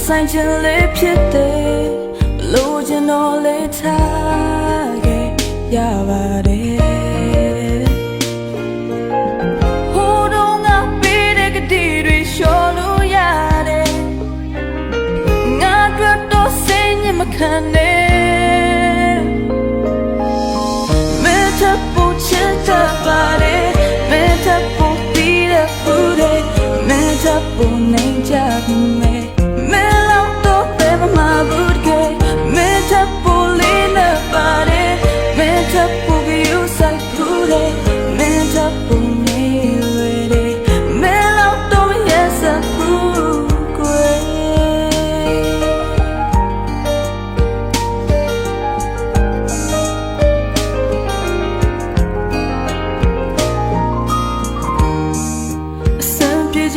ဆိုင်ချင်လေးဖြစ်တယ်လို့ကျွန်တော်လေးထားခဲ့ရပါတယ်ဟိုတော့ငါပေးတဲ့ကတိတွေလျှော်လို့ရတယ်ငါတို့တော့စိတ်ညစ်မခံနဲ့မင်းထပ်ဖို့ချစ်တတ်ပါတယ်မင်းထပ်ဖို့ပြီးတဲ့ဘူးတဲ့မင်းထပ်ဖို့နေကြမယ်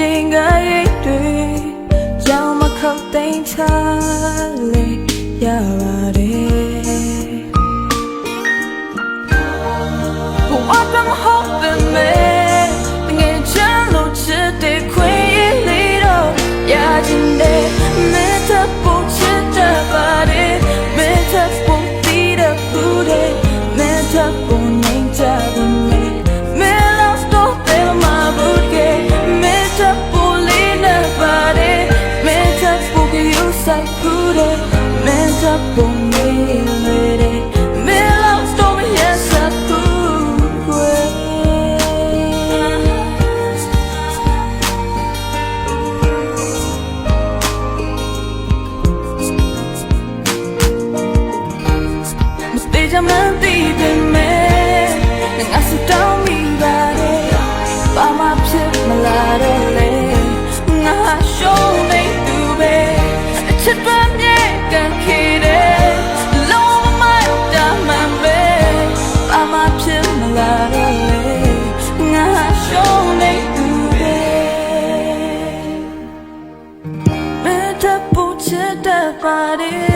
ချင်းကရိတ်တွေကြောင်မခောက်သိမ်းချလေရပါတယ်ဘဝကမဟုတ်ပေမဲ့ငယ်ချမ်းလို့ချစ်တဲ့ခွေရည်လေးတော့ရချင်တယ်မင်းတပ်ဖို့ချစ်တတ်ပါတယ်မင်းတပ်ဖို့တီးတဲ့ဘူးတဲ့မင်းတပ်ဖို့နေကြတယ်Say put it, meant up for me, lady. Me love story, yes, I put it. Mistake I'm not deep in me. And I sit down me body. By my pit, my ladder, I show me to be. Chit ban ye can kide long my diamond bay ba ma phit ma la le nga show ne tu be me ta pu chit da pa de